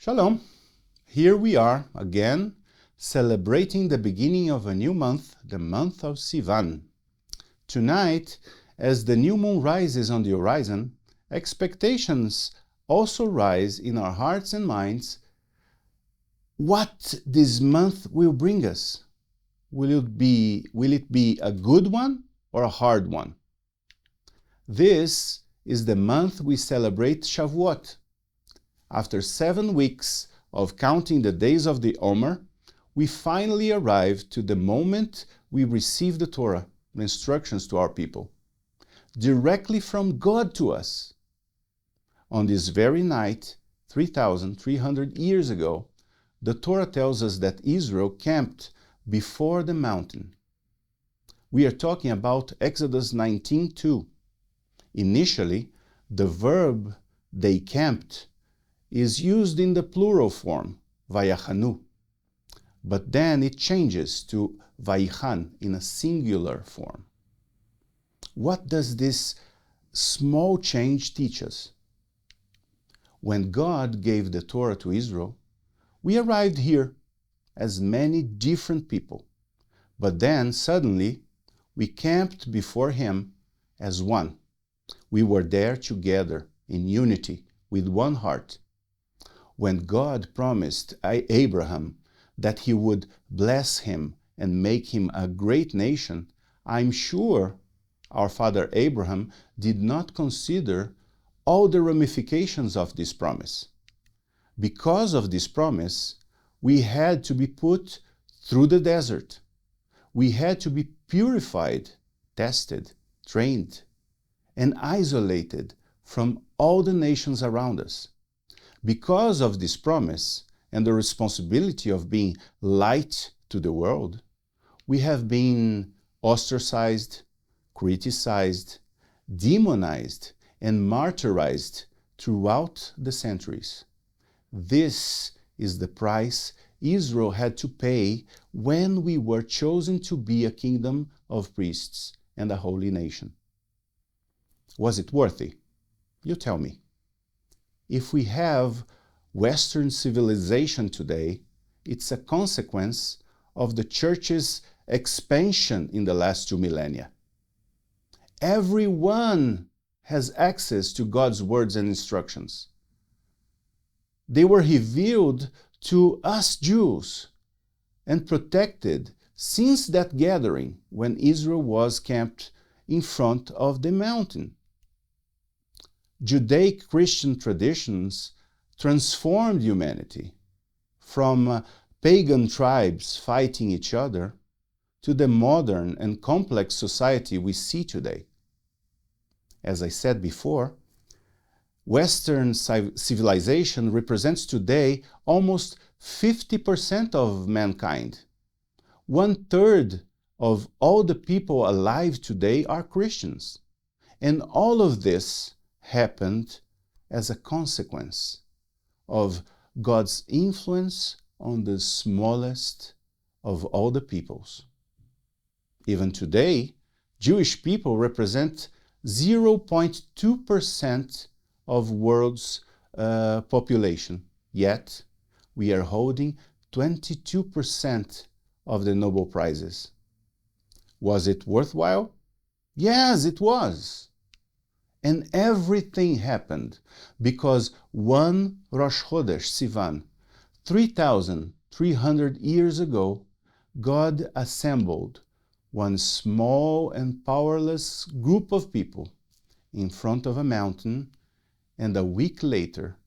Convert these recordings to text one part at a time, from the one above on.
Shalom. Here we are again, celebrating the beginning of a new month, the month of Sivan. Tonight, as the new moon rises on the horizon, expectations also rise in our hearts and minds what this month will bring us. Will it be a good one or a hard one? This is the month we celebrate Shavuot. After 7 weeks of counting the days of the Omer, we finally arrived to the moment we receive the Torah, the instructions to our people, directly from God to us. On this very night, 3,300 years ago, the Torah tells us that Israel camped before the mountain. We are talking about Exodus 19:2. Initially, the verb they camped is used in the plural form, vayachanu, but then it changes to vayichan in a singular form. What does this small change teach us? When God gave the Torah to Israel, we arrived here as many different people, but then suddenly we camped before Him as one. We were there together in unity with one heart. When God promised Abraham that He would bless him and make him a great nation, I'm sure our father Abraham did not consider all the ramifications of this promise. Because of this promise, we had to be put through the desert. We had to be purified, tested, trained, and isolated from all the nations around us. Because of this promise and the responsibility of being light to the world, we have been ostracized, criticized, demonized, and martyrized throughout the centuries. This is the price Israel had to pay when we were chosen to be a kingdom of priests and a holy nation. Was it worthy? You tell me. If we have Western civilization today, it's a consequence of the church's expansion in the last 2 millennia. Everyone has access to God's words and instructions. They were revealed to us Jews and protected since that gathering when Israel was camped in front of the mountain. Judaic Christian traditions transformed humanity from pagan tribes fighting each other to the modern and complex society we see today. As I said before, Western civilization represents today almost 50% of mankind. 1/3 of all the people alive today are Christians. And all of this happened as a consequence of God's influence on the smallest of all the peoples. Even today, Jewish people represent 0.2% of world's population, yet we are holding 22% of the Nobel Prizes. Was it worthwhile? Yes, it was. And everything happened because one Rosh Hodesh Sivan, 3,300 years ago, God assembled one small and powerless group of people in front of a mountain, and a week later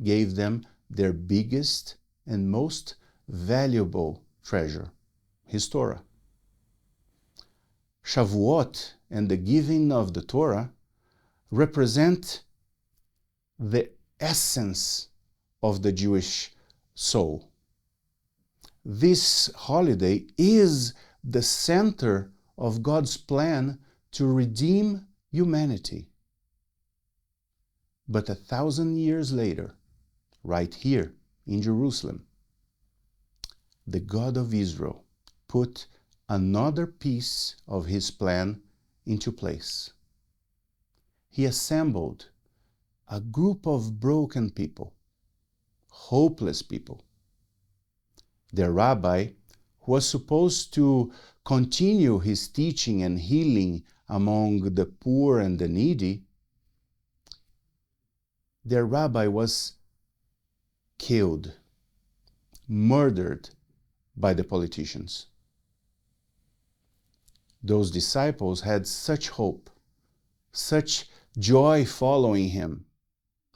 gave them their biggest and most valuable treasure, His Torah. Shavuot and the giving of the Torah represent the essence of the Jewish soul. This holiday is the center of God's plan to redeem humanity. But 1,000 years later, right here in Jerusalem, the God of Israel put another piece of His plan into place. He assembled a group of broken people, hopeless people. Their rabbi, who was supposed to continue his teaching and healing among the poor and the needy, their rabbi was killed, murdered by the politicians. Those disciples had such hope, such joy following him,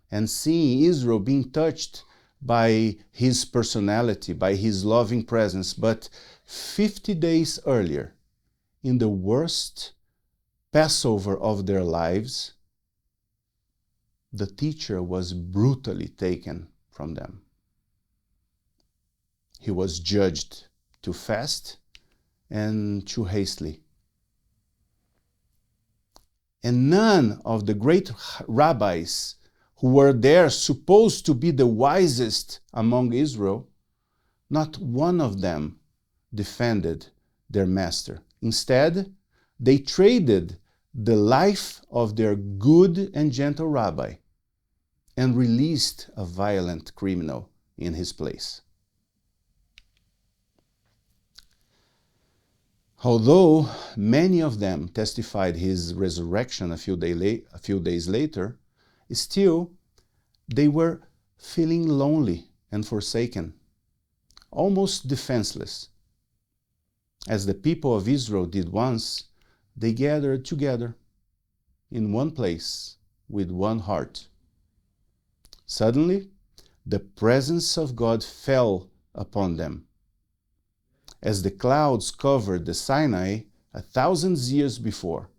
and seeing Israel being touched by his personality, by his loving presence. But 50 days earlier, in the worst Passover of their lives, the teacher was brutally taken from them. He was judged too fast and too hastily. And none of the great rabbis who were there supposed to be the wisest among Israel, not one of them defended their master. Instead, they traded the life of their good and gentle rabbi and released a violent criminal in his place. Although many of them testified his resurrection a few days later, still they were feeling lonely and forsaken, almost defenseless. As the people of Israel did once, they gathered together in one place with one heart. Suddenly, the presence of God fell upon them. As the clouds covered the Sinai 1,000 years before,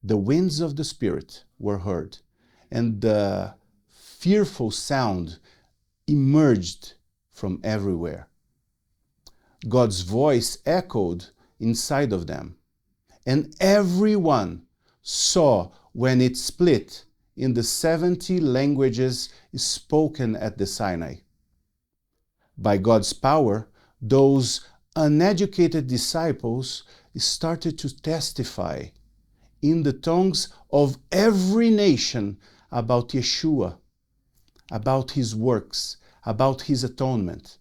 the winds of the Spirit were heard, and the fearful sound emerged from everywhere. God's voice echoed inside of them, and everyone saw when it split in the 70 languages spoken at the Sinai. By God's power, those uneducated disciples started to testify in the tongues of every nation about Yeshua, about his works, about his atonement,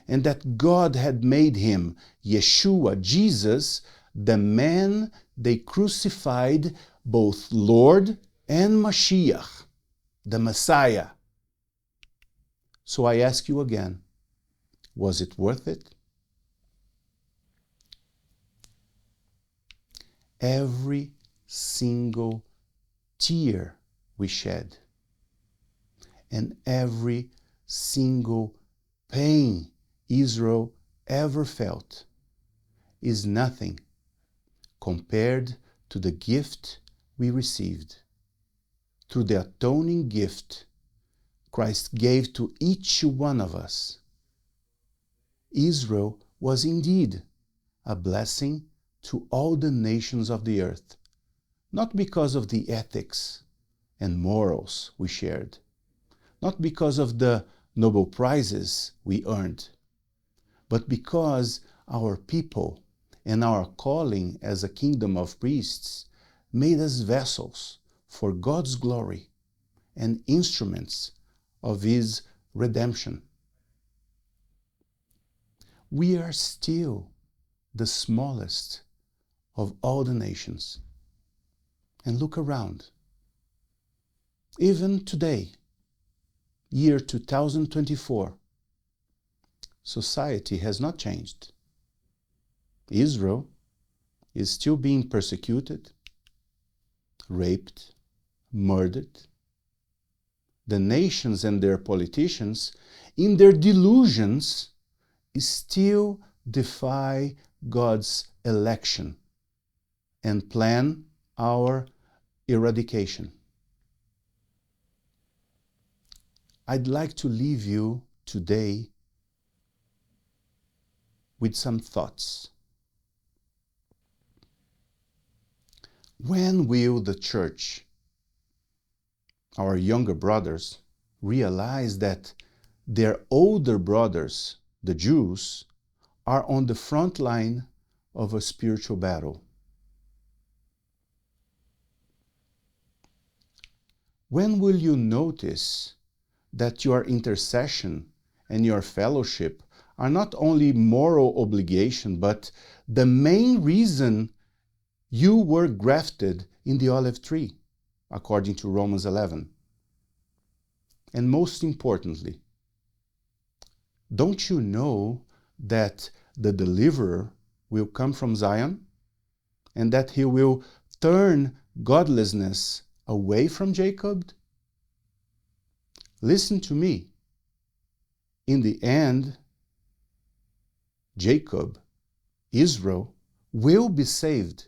and that God had made him, Yeshua, Jesus, the man they crucified, both Lord and Mashiach, the Messiah. So I ask you again, was it worth it? Every single tear we shed, and every single pain Israel ever felt is nothing compared to the gift we received. Through the atoning gift Christ gave to each one of us, Israel was indeed a blessing to all the nations of the earth, not because of the ethics and morals we shared, not because of the Nobel Prizes we earned, but because our people and our calling as a kingdom of priests made us vessels for God's glory and instruments of His redemption. We are still the smallest of all the nations. And look around. Even today, year 2024, society has not changed. Israel is still being persecuted, raped, murdered. The nations and their politicians, in their delusions, still defy God's election and plan our eradication. I'd like to leave you today with some thoughts. When will the church, our younger brothers, realize that their older brothers, the Jews, are on the front line of a spiritual battle? When will you notice that your intercession and your fellowship are not only moral obligation, but the main reason you were grafted in the olive tree, according to Romans 11. And most importantly, don't you know that the deliverer will come from Zion and that he will turn godlessness away from Jacob? Listen to me. In the end, Jacob, Israel, will be saved.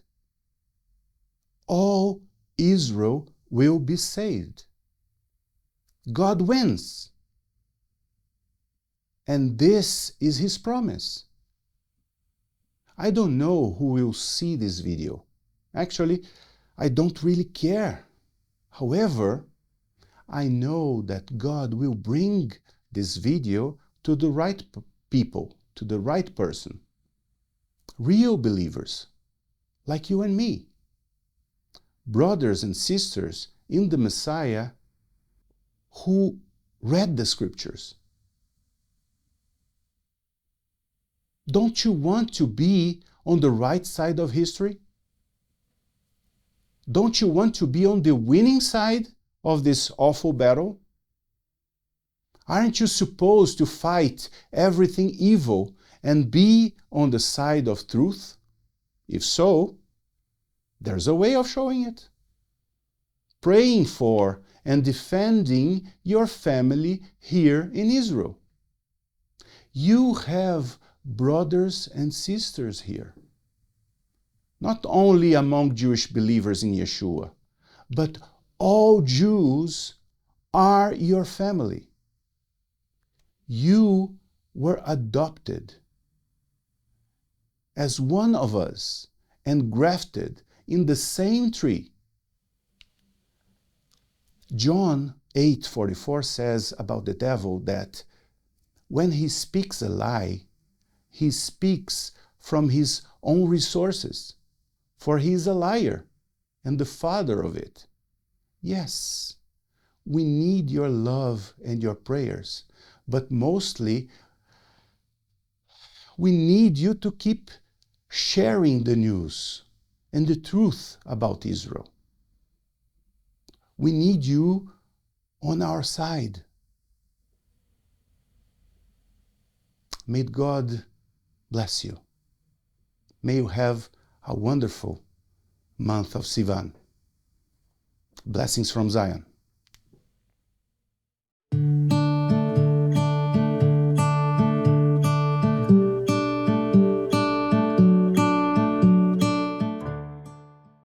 All Israel will be saved. God wins. And this is His promise. I don't know who will see this video. Actually, I don't really care. However, I know that God will bring this video to the right people, to the right person. Real believers, like you and me. Brothers and sisters in the Messiah who read the scriptures. Don't you want to be on the right side of history? Don't you want to be on the winning side of this awful battle? Aren't you supposed to fight everything evil and be on the side of truth? If so, there's a way of showing it. Praying for and defending your family here in Israel. You have brothers and sisters here. Not only among Jewish believers in Yeshua, but all Jews are your family. You were adopted as one of us and grafted in the same tree. John 8:44 says about the devil that when he speaks a lie, he speaks from his own resources, for he is a liar and the father of it. Yes, we need your love and your prayers, but mostly we need you to keep sharing the news and the truth about Israel. We need you on our side. May God bless you. May you have a wonderful month of Sivan. Blessings from Zion.